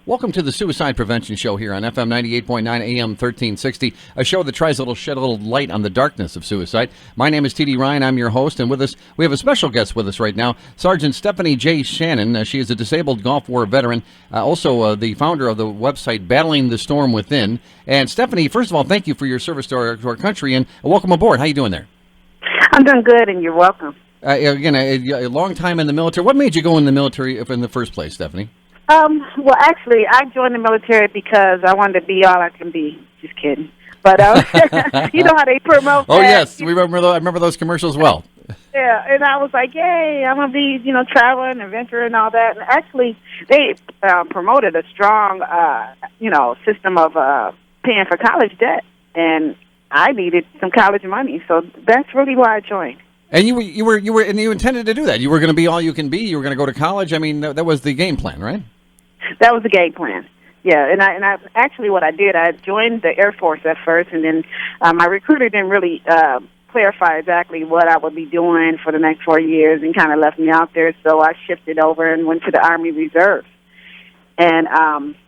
Welcome to the Suicide Prevention Show here on FM 98.9 AM 1360, a show that tries to shed a little light on the darkness of suicide. My name is T.D. Ryan. I'm your host, and with us, we have a special guest with us right now, Sergeant Stephanie J. Shannon. She is a disabled Gulf War veteran, also the founder of the website Battling the Storm Within. And Stephanie, first of all, thank you for your service to our country, and welcome aboard. How you doing there? I'm doing good, and you're welcome. Again, a long time in the military. What made you go in the military in the first place, Stephanie? Well, actually, I joined the military because I wanted to be all I can be. Just kidding. But you know how they promote that? Oh, yes. I remember those commercials well. Yeah, and I was like, yay, I'm going to be, traveling, adventure, and all that. And actually, they promoted a strong, system of paying for college debt. And I needed some college money, so that's really why I joined. And you intended to do that. You were going to be all you can be. You were going to go to college. I mean, that was the game plan, right? That was the game plan. Yeah, and I actually what I did, I joined the Air Force at first, and then my recruiter didn't really clarify exactly what I would be doing for the next 4 years, and kind of left me out there. So I shifted over and went to the Army Reserve, and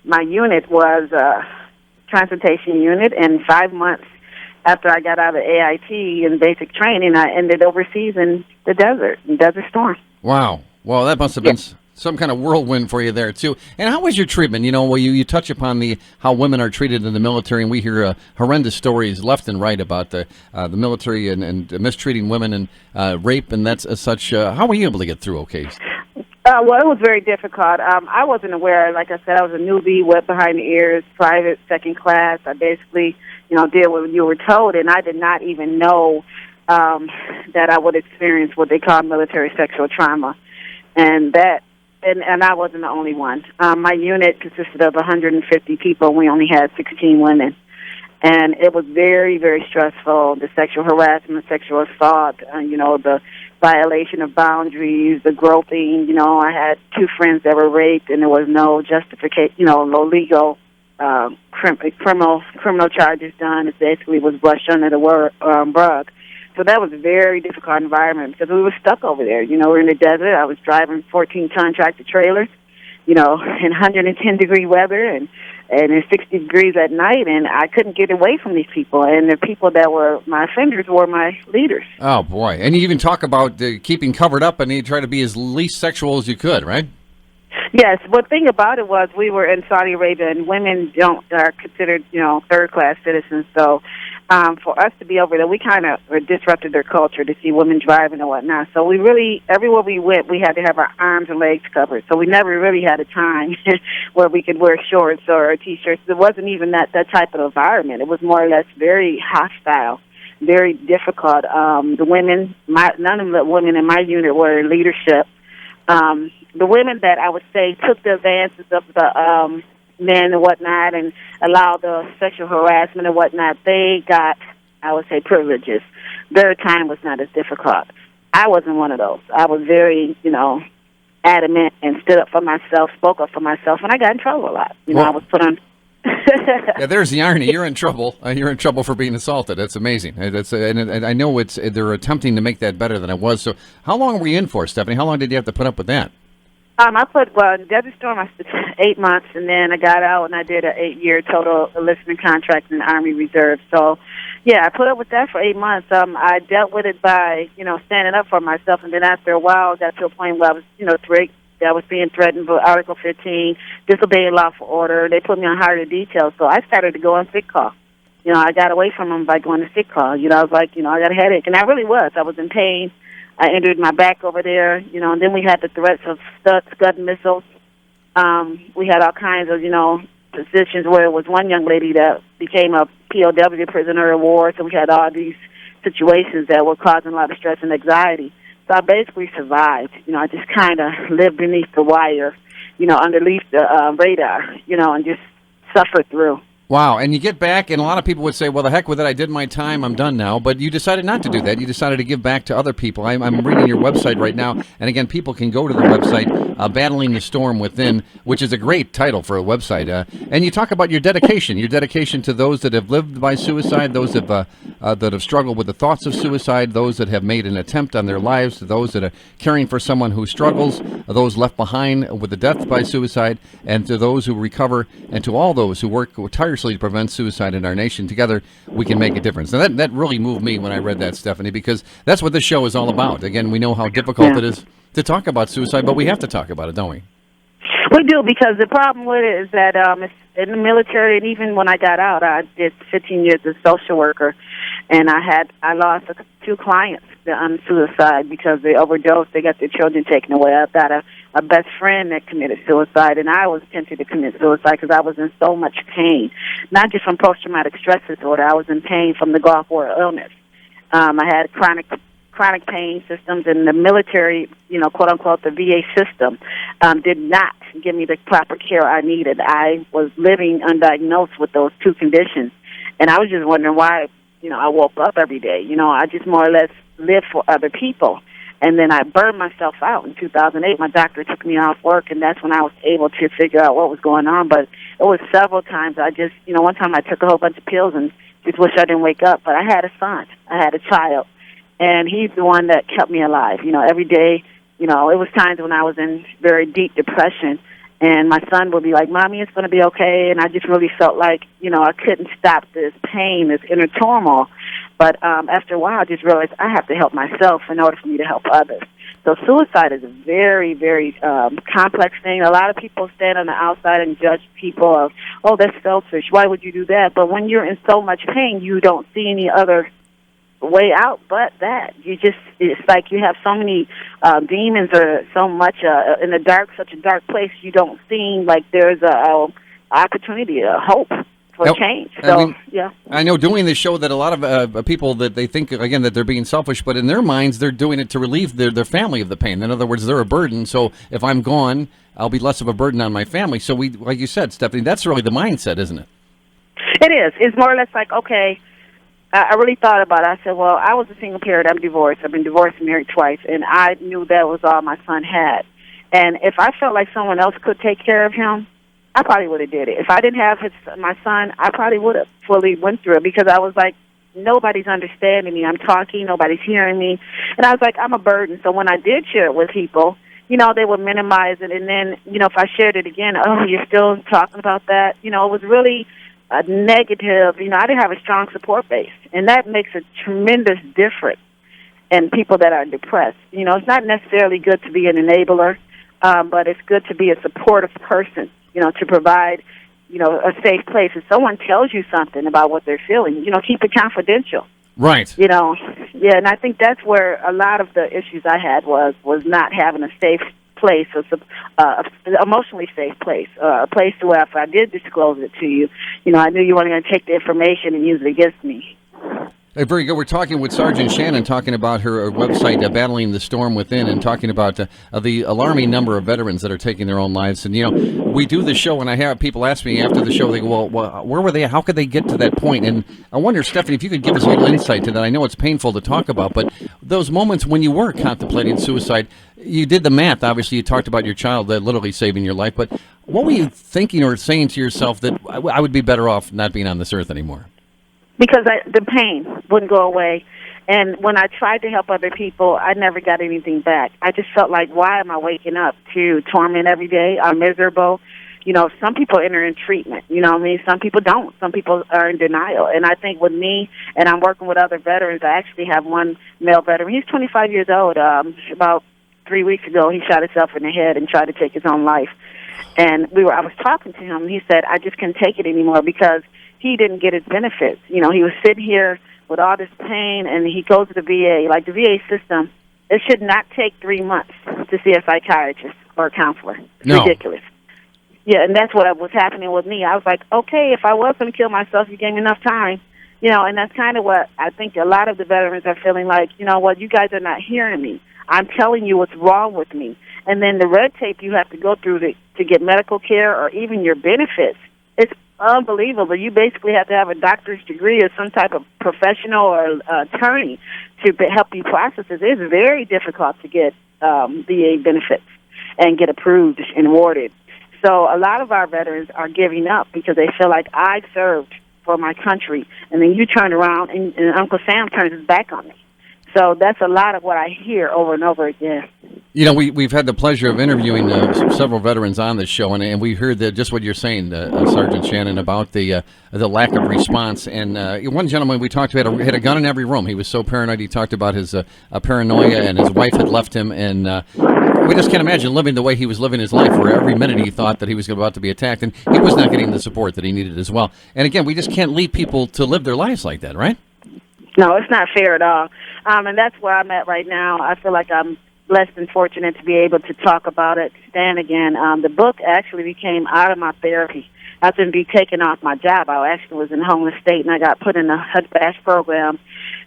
my unit was a transportation unit. And 5 months after I got out of AIT and basic training, I ended overseas in the Desert Storm. Wow. Well, that must have been some kind of whirlwind for you there, too. And how was your treatment? You touch upon how women are treated in the military, and we hear horrendous stories left and right about the military and mistreating women and rape and that's such. How were you able to get through okay? Well, it was very difficult. I wasn't aware. Like I said, I was a newbie, wet behind the ears, private, second class. I basically, did what you were told, and I did not even know that I would experience what they call military sexual trauma. And I wasn't the only one. My unit consisted of 150 people, and we only had 16 women. And it was very, very stressful, the sexual harassment, sexual assault, the violation of boundaries, the groping. I had 2 friends that were raped, and there was no justification, no legal criminal charges done. It basically was brushed under the rug. So that was a very difficult environment because we were stuck over there. We're in the desert. I was driving 14-ton tractor trailers, in 110-degree weather and in 60 degrees at night, and I couldn't get away from these people. And the people that were my offenders were my leaders. Oh, boy. And you even talk about keeping covered up, and you try to be as least sexual as you could, right? Yes. Well, the thing about it was we were in Saudi Arabia, and women are considered, third-class citizens. So for us to be over there, we kind of disrupted their culture to see women driving and whatnot. So we really, everywhere we went, we had to have our arms and legs covered. So we never really had a time where we could wear shorts or T-shirts. It wasn't even that type of environment. It was more or less very hostile, very difficult. The women, none of the women in my unit were in leadership. The women that I would say took the advances of the men and whatnot and allowed the sexual harassment and whatnot, they got, I would say, privileges. Their time was not as difficult. I wasn't one of those. I was very, adamant and stood up for myself, spoke up for myself, and I got in trouble a lot. I was put on... Yeah, there's the irony. You're in trouble. You're in trouble for being assaulted. That's amazing. And I know they're attempting to make that better than it was. So how long were you in for, Stephanie? How long did you have to put up with that? In Desert Storm, I spent 8 months, and then I got out and I did an 8-year total enlistment contract in the Army Reserve. So, yeah, I put up with that for 8 months. I dealt with it by, standing up for myself, and then after a while, I got to a point where I was, I was being threatened for Article 15, disobeying lawful order. They put me on harder details, so I started to go on sick call. I got away from them by going to sick call. I was like, I got a headache, and I really was. I was in pain. I injured my back over there, and then we had the threats of Scud missiles. We had all kinds of, positions where it was one young lady that became a POW, prisoner of war, so we had all these situations that were causing a lot of stress and anxiety. So I basically survived. I just kind of lived beneath the wire, underneath the radar, and just suffered through. Wow, and you get back, and a lot of people would say, well, the heck with it, I did my time, I'm done now. But you decided not to do that. You decided to give back to other people. I'm reading your website right now, and again, people can go to the website, Battling the Storm Within, which is a great title for a website. And you talk about your dedication to those that have lived by suicide, those that have that have struggled with the thoughts of suicide, those that have made an attempt on their lives, to those that are caring for someone who struggles, those left behind with the death by suicide, and to those who recover, and to all those who work tirelessly to prevent suicide in our nation. Together, we can make a difference. Now, that really moved me when I read that, Stephanie, because that's what this show is all about. Again, we know how difficult it is to talk about suicide, but we have to talk about it, don't we? We do, because the problem with it is that it's in the military, and even when I got out, I did 15 years as a social worker, and I lost 2 clients on suicide because they overdosed. They got their children taken away. I've got a best friend that committed suicide, and I was tempted to commit suicide because I was in so much pain, not just from post-traumatic stress disorder. I was in pain from the Gulf War illness. I had chronic pain systems, and the military, quote unquote, the VA system, did not give me the proper care I needed. I was living undiagnosed with those 2 conditions, and I was just wondering why, I woke up every day. I just more or less lived for other people. And then I burned myself out in 2008. My doctor took me off work, and that's when I was able to figure out what was going on. But it was several times. I just, one time I took a whole bunch of pills and just wish I didn't wake up. But I had a son. I had a child. And he's the one that kept me alive. Every day, it was times when I was in very deep depression, and my son would be like, "Mommy, it's going to be okay." And I just really felt like, I couldn't stop this pain, this inner turmoil. But after a while, I just realized I have to help myself in order for me to help others. So suicide is a very, very complex thing. A lot of people stand on the outside and judge people of, "Oh, that's selfish. Why would you do that?" But when you're in so much pain, you don't see any other way out but that. It's like you have so many demons, or so much in such a dark place, you don't seem like there's a opportunity, a hope for change. So, I know doing this show that a lot of people, that they think, again, that they're being selfish, but in their minds, they're doing it to relieve their family of the pain. In other words, they're a burden, so if I'm gone, I'll be less of a burden on my family. So like you said, Stephanie, that's really the mindset, isn't it? It is. It's more or less like, okay, I really thought about it. I said, well, I was a single parent. I'm divorced. I've been divorced and married twice, and I knew that was all my son had. And if I felt like someone else could take care of him, I probably would have did it. If I didn't have my son, I probably would have fully went through it, because I was like, nobody's understanding me. I'm talking, nobody's hearing me. And I was like, I'm a burden. So when I did share it with people, they would minimize it. And then, if I shared it again, "Oh, you're still talking about that?" It was really a negative. I didn't have a strong support base, and that makes a tremendous difference in people that are depressed. It's not necessarily good to be an enabler, but it's good to be a supportive person, to provide, a safe place. If someone tells you something about what they're feeling, keep it confidential. Right. And I think that's where a lot of the issues I had was not having a safe place, emotionally safe place, a place to where if I did disclose it to you, I knew you weren't going to take the information and use it against me. Very good. We're talking with Sergeant Shannon, talking about her website, Battling the Storm Within, and talking about the alarming number of veterans that are taking their own lives. And, we do the show, and I have people ask me after the show, they go, well, where were they? How could they get to that point? And I wonder, Stephanie, if you could give us a little insight to that. I know it's painful to talk about, but those moments when you were contemplating suicide, you did the math. Obviously, you talked about your child literally saving your life, but what were you thinking or saying to yourself that I would be better off not being on this earth anymore? Because the pain wouldn't go away. And when I tried to help other people, I never got anything back. I just felt like, why am I waking up to torment every day? I'm miserable. Some people enter in treatment. Some people don't. Some people are in denial. And I think with me, and I'm working with other veterans, I actually have one male veteran. He's 25 years old. About 3 weeks ago, he shot himself in the head and tried to take his own life. And I was talking to him, and he said, I just can't take it anymore, because he didn't get his benefits. He was sitting here with all this pain, and he goes to the VA. Like, the VA system, it should not take 3 months to see a psychiatrist or a counselor. It's ridiculous. Yeah, and that's what was happening with me. I was like, okay, if I was going to kill myself, you gave me enough time. And that's kind of what I think a lot of the veterans are feeling like, you guys are not hearing me. I'm telling you what's wrong with me. And then the red tape you have to go through to get medical care or even your benefits, it's unbelievable. You basically have to have a doctor's degree or some type of professional or attorney to help you process it. It's very difficult to get VA benefits and get approved and awarded. So a lot of our veterans are giving up because they feel like, I've served for my country, and then you turn around and Uncle Sam turns his back on me. So that's a lot of what I hear over and over again. You know, we've had the pleasure of interviewing several veterans on this show, and we heard just what you're saying, Sergeant Shannon, about the lack of response. And one gentleman we talked to had a gun in every room. He was so paranoid. He talked about his paranoia, and his wife had left him. And we just can't imagine living the way he was living his life, where every minute he thought that he was about to be attacked, and he was not getting the support that he needed as well. And again, we just can't leave people to live their lives like that, right? No, it's not fair at all. And that's where I'm at right now. I feel like I'm less than fortunate to be able to talk about it, stand again. The book actually became out of my therapy. After being taken off my job, I actually was in a homeless state, and I got put in a HUD-BASH program.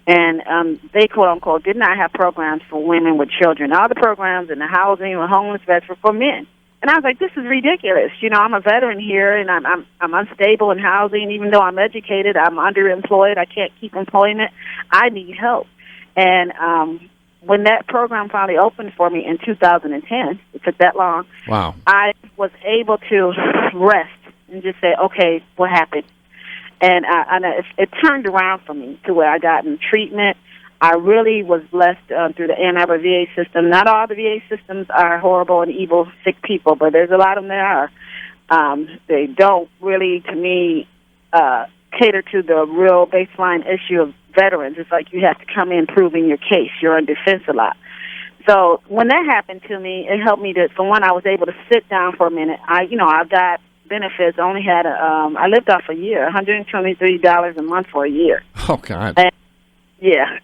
And they, quote-unquote, did not have programs for women with children. All the programs in the housing or homeless vets were for men. And I was like, this is ridiculous. You know, I'm a veteran here, and I'm unstable in housing. Even though I'm educated, I'm underemployed. I can't keep employment. I need help. And when that program finally opened for me in 2010, it took that long. Wow. I was able to rest and just say, okay, what happened? And it turned around for me to where I got in treatment. I really was blessed through the Ann Arbor VA system. Not all the VA systems are horrible and evil, sick people, but there's a lot of them that are. They don't really, to me, cater to the real baseline issue of veterans. It's like you have to come in proving your case. You're on defense a lot. So when that happened to me, it helped me to, for one, I was able to sit down for a minute. I've got benefits. I only had I lived off a year, $123 a month for a year. Oh, God. And, yeah.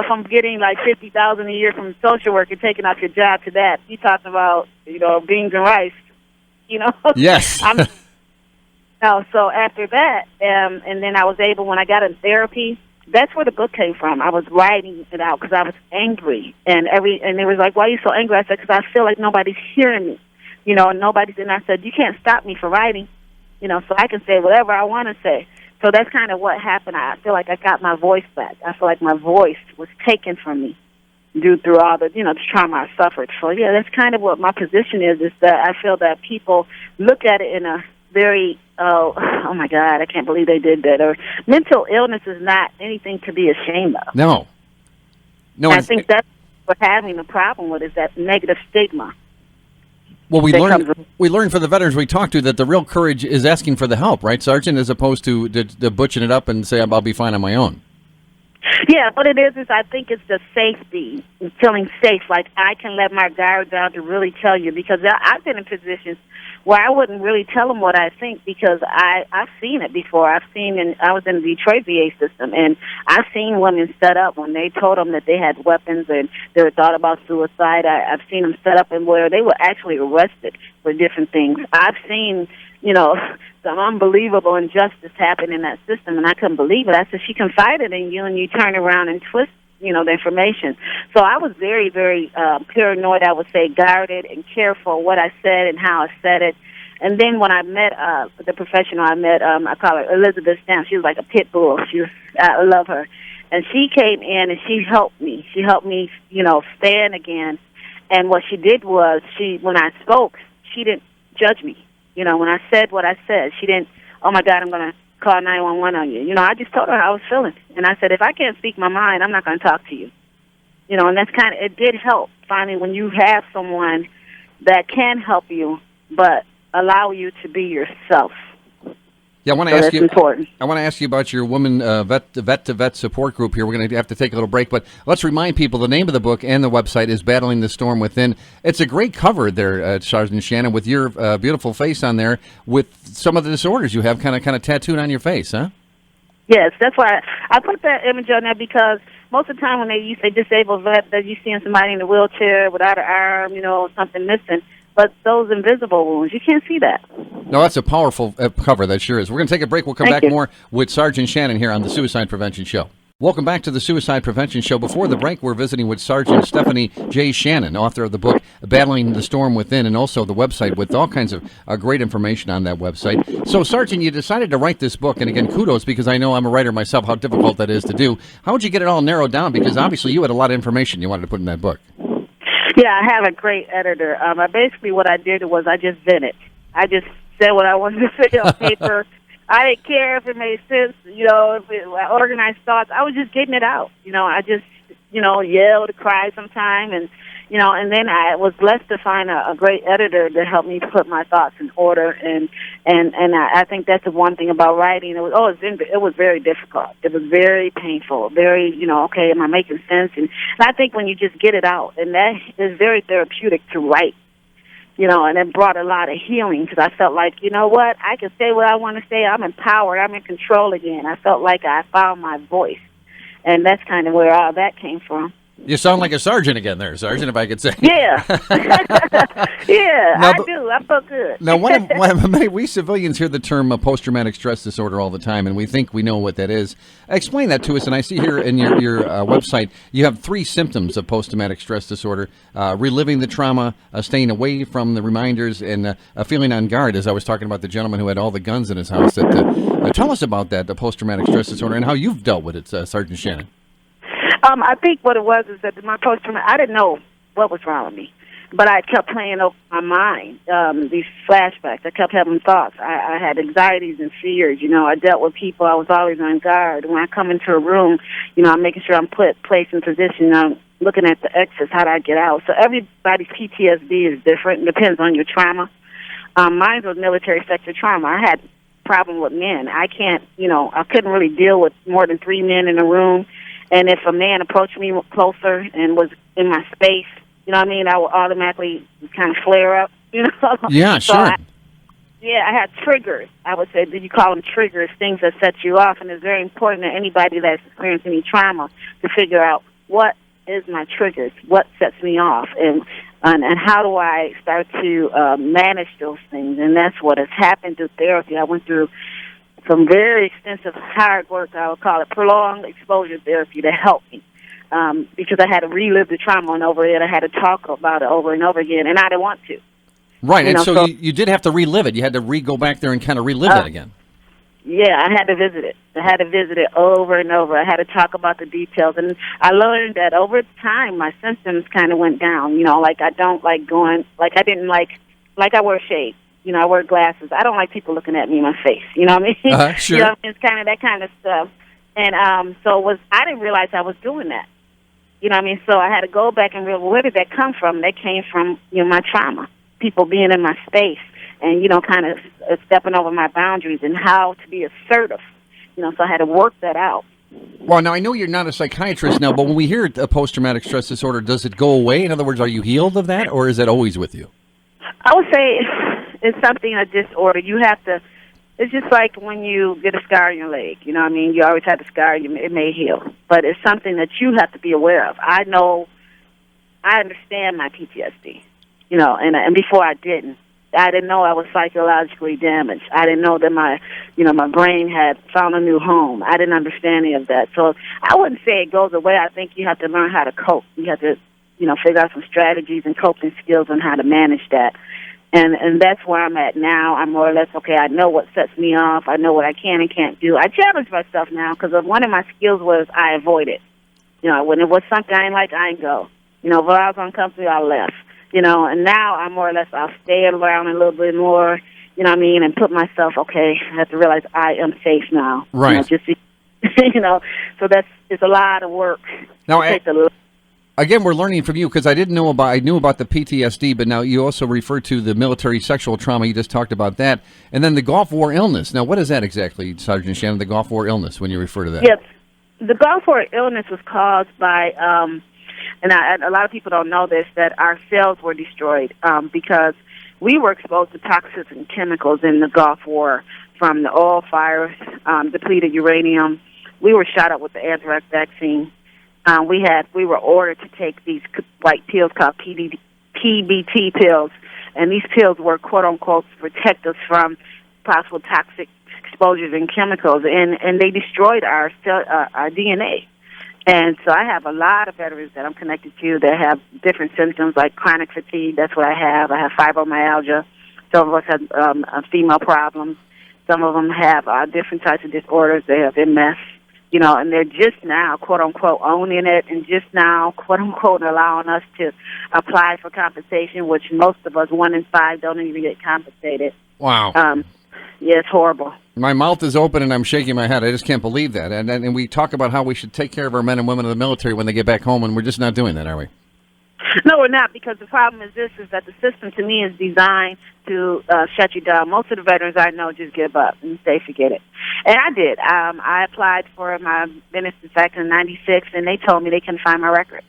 From getting like $50,000 a year from social work and taking off your job to that, you talked about, beans and rice, Yes. So after that, and then I was able, when I got in therapy, that's where the book came from. I was writing it out because I was angry, and they was like, "Why are you so angry?" I said, "Because I feel like nobody's hearing me, and nobody's." And I said, "You can't stop me from writing, so I can say whatever I want to say." So that's kind of what happened. I feel like I got my voice back. I feel like my voice was taken from me through all the, the trauma I suffered. So yeah, that's kind of what my position is that I feel that people look at it in a very, oh my God, I can't believe they did that. Or mental illness is not anything to be ashamed of. No. I think that's what having a problem with is that negative stigma. Well, we learned from the veterans we talked to that the real courage is asking for the help, right, Sergeant, as opposed to butching it up and say, I'll be fine on my own. Yeah, what it is I think it's the safety, feeling safe. Like I can let my guard down to really tell you, because I've been in positions where I wouldn't really tell them what I think, because I've seen it before. I was in the Detroit VA system, and I've seen women set up when they told them that they had weapons and they were thought about suicide. I've seen them set up and where they were actually arrested for different things. I've seen, some unbelievable injustice happen in that system, and I couldn't believe it. I said, she confided in you, and you turn around and twist, the information. So I was very, very paranoid, I would say, guarded and careful what I said and how I said it. And then when I met the professional I met, I call her Elizabeth Stamp. She was like a pit bull. I love her. And she came in and she helped me. She helped me, stand again. And what she did was, when I spoke, she didn't judge me. When I said what I said, she didn't, oh my God, I'm going to call 911 on you. I just told her how I was feeling. And I said, if I can't speak my mind, I'm not going to talk to you. And that's it did help, finally, when you have someone that can help you, but allow you to be yourself. Yeah, I want to ask you. Important. I want to ask you about your woman vet to vet support group here. We're going to have to take a little break, but let's remind people the name of the book and the website is Battling the Storm Within. It's a great cover there, Sergeant Shannon, with your beautiful face on there, with some of the disorders you have kind of tattooed on your face, huh? Yes, that's why I put that image on there, because most of the time when you say disabled vet, that you're seeing somebody in a wheelchair without an arm, something missing. But those invisible wounds, you can't see that. No, that's a powerful cover, that sure is. We're going to take a break. We'll come back more with Sergeant Shannon here on the Suicide Prevention Show. Welcome back to the Suicide Prevention Show. Before the break, we're visiting with Sergeant Stephanie J. Shannon, author of the book Battling the Storm Within, and also the website with all kinds of great information on that website. So, Sergeant, you decided to write this book, and again, kudos, because I know I'm a writer myself, how difficult that is to do. How would you get it all narrowed down? Because obviously you had a lot of information you wanted to put in that book. Yeah, I have a great editor. Basically what I did was I just vented. I just said what I wanted to say on paper, I didn't care if it made sense, if it organized thoughts. I was just getting it out. I just, yelled, cried sometime, and then I was blessed to find a great editor to help me put my thoughts in order. And I think that's the one thing about writing. It was very difficult. It was very painful. Very, okay, am I making sense? And I think when you just get it out, and that is very therapeutic to write. And it brought a lot of healing because I felt like, what, I can say what I want to say. I'm empowered. I'm in control again. I felt like I found my voice, and that's kind of where all that came from. You sound like a sergeant again there, Sergeant, if I could say. Yeah. Yeah, now, I do. I feel good. Now, we civilians hear the term post-traumatic stress disorder all the time, and we think we know what that is. Explain that to us, and I see here in your website, you have 3 symptoms of post-traumatic stress disorder: reliving the trauma, staying away from the reminders, and feeling on guard, as I was talking about the gentleman who had all the guns in his house. Tell us about that, the post-traumatic stress disorder, and how you've dealt with it, Sergeant Shannon. I think what it was is that my post-traumatic, I didn't know what was wrong with me, but I kept playing over my mind, these flashbacks. I kept having thoughts. I had anxieties and fears. I dealt with people. I was always on guard. When I come into a room, I'm making sure I'm placed in position. I'm looking at the exits. How do I get out? So everybody's PTSD is different. It depends on your trauma. Mine was military sexual trauma. I had a problem with men. I couldn't really deal with more than 3 men in a room. And if a man approached me closer and was in my space, I would automatically kind of flare up, Yeah, sure. I had triggers. I would say, you call them triggers, things that set you off. And it's very important that anybody that's experienced any trauma to figure out what is my triggers, what sets me off, and how do I start to manage those things. And that's what has happened through therapy. I went through some very extensive hard work, I would call it prolonged exposure therapy, to help me because I had to relive the trauma and over it. I had to talk about it over and over again, and I didn't want to. Right, and so you did have to relive it. You had to go back there and kind of relive it again. Yeah, I had to visit it. I had to visit it over and over. I had to talk about the details, and I learned that over time my symptoms kind of went down. Like I don't like going, like I didn't like I wear shades. I wear glasses. I don't like people looking at me in my face. You know what I mean? Sure. It's kind of that kind of stuff. And I didn't realize I was doing that. You know what I mean? So I had to go back and realize, where did that come from? That came from, my trauma, people being in my space and, kind of stepping over my boundaries and how to be assertive. So I had to work that out. Well, now, I know you're not a psychiatrist now, but when we hear a post-traumatic stress disorder, does it go away? In other words, are you healed of that, or is it always with you? I would say it's something, a disorder. You have to, it's just like when you get a scar on your leg. You know what I mean? You always have the scar, it may heal. But it's something that you have to be aware of. I understand my PTSD, and before I didn't know I was psychologically damaged. I didn't know that my brain had found a new home. I didn't understand any of that. So I wouldn't say it goes away. I think you have to learn how to cope. You have to, figure out some strategies and coping skills on how to manage that. And that's where I'm at now. I'm more or less, okay, I know what sets me off. I know what I can and can't do. I challenge myself now because one of my skills was I avoid it. When it was something I didn't like, I didn't go. If I was uncomfortable, I left. And now I'm more or less, I'll stay around a little bit more, and put myself, okay, I have to realize I am safe now. Right. So it's a lot of work. Now, again, we're learning from you because I knew about the PTSD, but now you also refer to the military sexual trauma. You just talked about that. And then the Gulf War illness. Now, what is that exactly, Sergeant Shannon, the Gulf War illness, when you refer to that? Yes. The Gulf War illness was caused by, a lot of people don't know this, that our cells were destroyed because we were exposed to toxins and chemicals in the Gulf War from the oil fires, depleted uranium. We were shot up with the anthrax vaccine. We were ordered to take these white pills called PBT pills, and these pills were, quote unquote, to protect us from possible toxic exposures and chemicals, and they destroyed our DNA. And so I have a lot of veterans that I'm connected to that have different symptoms like chronic fatigue. That's what I have. I have fibromyalgia. Some of us have female problems. Some of them have different types of disorders. They have MS. And they're just now, quote-unquote, owning it and just now, quote-unquote, allowing us to apply for compensation, which most of us, 1 in 5, don't even get compensated. Wow. Yeah, it's horrible. My mouth is open and I'm shaking my head. I just can't believe that. And we talk about how we should take care of our men and women in the military when they get back home, and we're just not doing that, are we? No, we're not, because the problem is that the system, to me, is designed to shut you down. Most of the veterans I know just give up and say, forget it. And I did. I applied for my benefits back in '96, and they told me they couldn't find my records.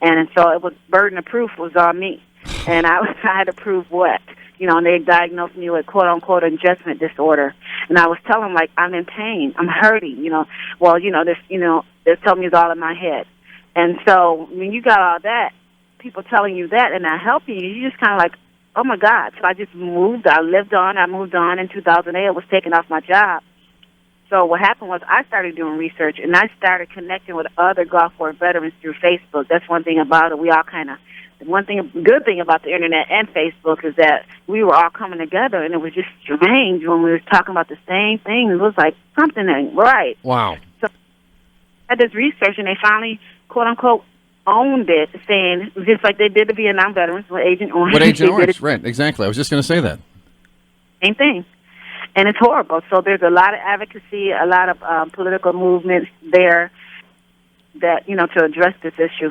And so it was burden of proof was on me. And I had to prove what? And they diagnosed me with quote-unquote adjustment disorder. And I was telling them, like, I'm in pain. I'm hurting, Well, they're telling me it's all in my head. And so when you got all that, people telling you that and not helping you, you just kind of like, oh, my God. So I just moved. I moved on. In 2008, I was taken off my job. So what happened was I started doing research, and I started connecting with other Gulf War veterans through Facebook. That's one thing about it. We all kind of, good thing about the Internet and Facebook is that we were all coming together, and it was just strange when we were talking about the same thing. It was like something ain't right. Wow. So I did research, and they finally, quote-unquote, owned it, saying, just like they did the Vietnam veterans with Agent Orange. What Agent Orange? Right, exactly. I was just going to say that. Same thing. And it's horrible. So there's a lot of advocacy, a lot of political movements there that, to address this issue.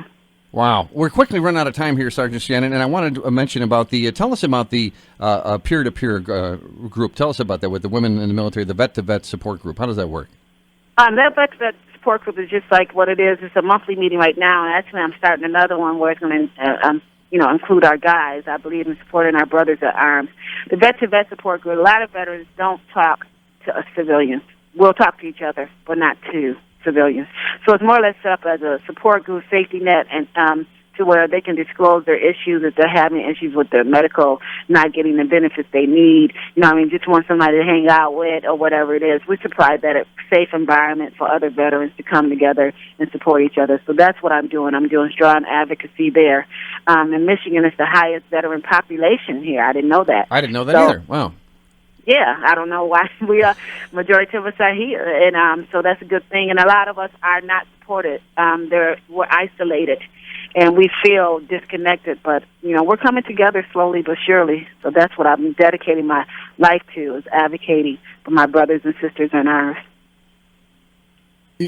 Wow. We're quickly running out of time here, Sergeant Shannon, and I wanted to mention about tell us about the peer-to-peer group. Tell us about that with the women in the military, the vet-to-vet support group. How does that work? That vet-to-vet support group is just like what it is. It's a monthly meeting right now, and actually I'm starting another one where it's going to include our guys. I believe in supporting our brothers at arms. The vet-to-vet support group, a lot of veterans don't talk to us civilians. We'll talk to each other, but not to civilians. So it's more or less set up as a support group, safety net, and to where they can disclose their issues if they're having issues with their medical, not getting the benefits they need. Just want somebody to hang out with or whatever it is. We supply that a safe environment for other veterans to come together and support each other. So that's what I'm doing. I'm doing strong advocacy there. And Michigan is the highest veteran population here. I didn't know that. I didn't know that either. Wow. Yeah, I don't know why majority of us are here, and so that's a good thing. And a lot of us are not supported. We're isolated, and we feel disconnected. But we're coming together slowly but surely. So that's what I'm dedicating my life to, is advocating for my brothers and sisters in arms.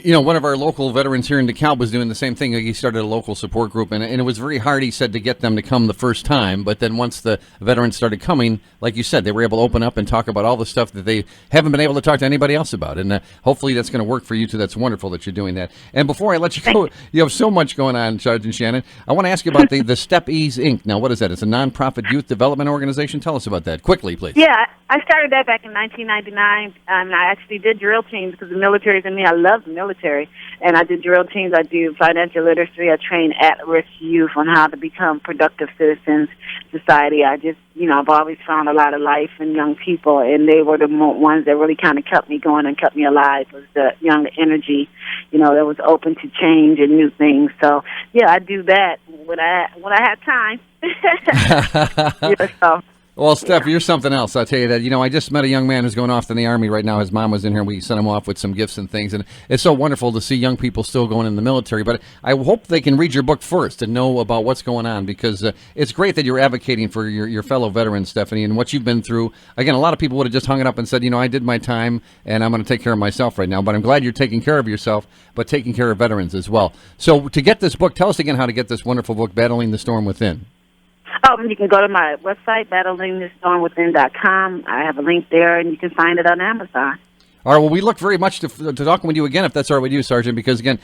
One of our local veterans here in DeKalb was doing the same thing. He started a local support group, and it was very hard, he said, to get them to come the first time. But then once the veterans started coming, like you said, they were able to open up and talk about all the stuff that they haven't been able to talk to anybody else about. And hopefully that's going to work for you, too. That's wonderful that you're doing that. And before I let you go, you have so much going on, Sergeant Shannon. I want to ask you about the Step Ease, Inc. Now, what is that? It's a nonprofit youth development organization. Tell us about that. Quickly, please. Yeah, I started that back in 1999, and I actually did drill teams because the military is in me. I love the military, and I did drill teams. I do financial literacy. I train at-risk youth on how to become productive citizens in society. I just, I've always found a lot of life in young people, and they were the ones that really kind of kept me going and kept me alive, was the young energy, that was open to change and new things. So, yeah, I do that when I have time. Well, Steph, you're something else. I'll tell you that. I just met a young man who's going off in the Army right now. His mom was in here. We sent him off with some gifts and things. And it's so wonderful to see young people still going in the military. But I hope they can read your book first and know about what's going on, because it's great that you're advocating for your fellow veterans, Stephanie, and what you've been through. Again, a lot of people would have just hung it up and said, I did my time and I'm going to take care of myself right now. But I'm glad you're taking care of yourself, but taking care of veterans as well. So to get this book, tell us again how to get this wonderful book, Battling the Storm Within. You can go to my website, battlingthestormwithin.com. I have a link there, and you can find it on Amazon. All right, well, we look very much to talking with you again, if that's all right with you, Sergeant, because, again,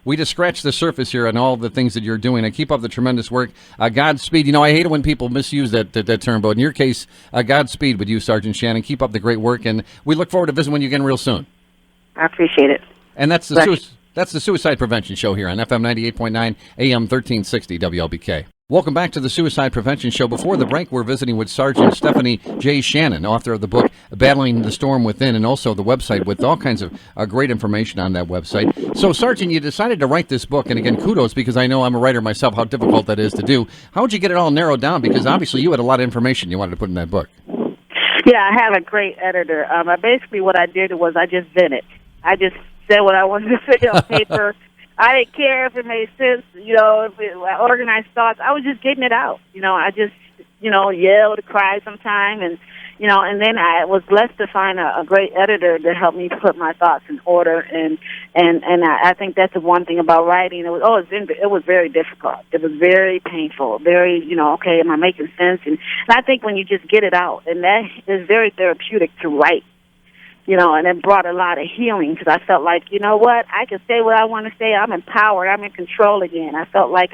we just scratched the surface here on all the things that you're doing. And keep up the tremendous work. Godspeed. I hate it when people misuse that term, but in your case, Godspeed with you, Sergeant Shannon. Keep up the great work, and we look forward to visiting with you again real soon. I appreciate it. And that's the Suicide Prevention Show here on FM 98.9, AM 1360 WLBK. Welcome back to the Suicide Prevention Show. Before the break, we're visiting with Sergeant Stephanie J. Shannon, author of the book Battling the Storm Within, and also the website with all kinds of great information on that website. So, Sergeant, you decided to write this book, and again, kudos, because I know I'm a writer myself, how difficult that is to do. How did you get it all narrowed down? Because obviously you had a lot of information you wanted to put in that book. Yeah, I have a great editor. Basically what I did was I just vented. I just said what I wanted to say on paper. I didn't care if it made sense, if I organized thoughts. I was just getting it out. I just yell, to cry sometime, and and then I was blessed to find a great editor to help me put my thoughts in order, and I think that's the one thing about writing. It was very difficult. It was very painful. Very, okay, am I making sense? And I think when you just get it out, and that is very therapeutic to write. And it brought a lot of healing because I felt like, you know what, I can say what I want to say. I'm empowered. I'm in control again. I felt like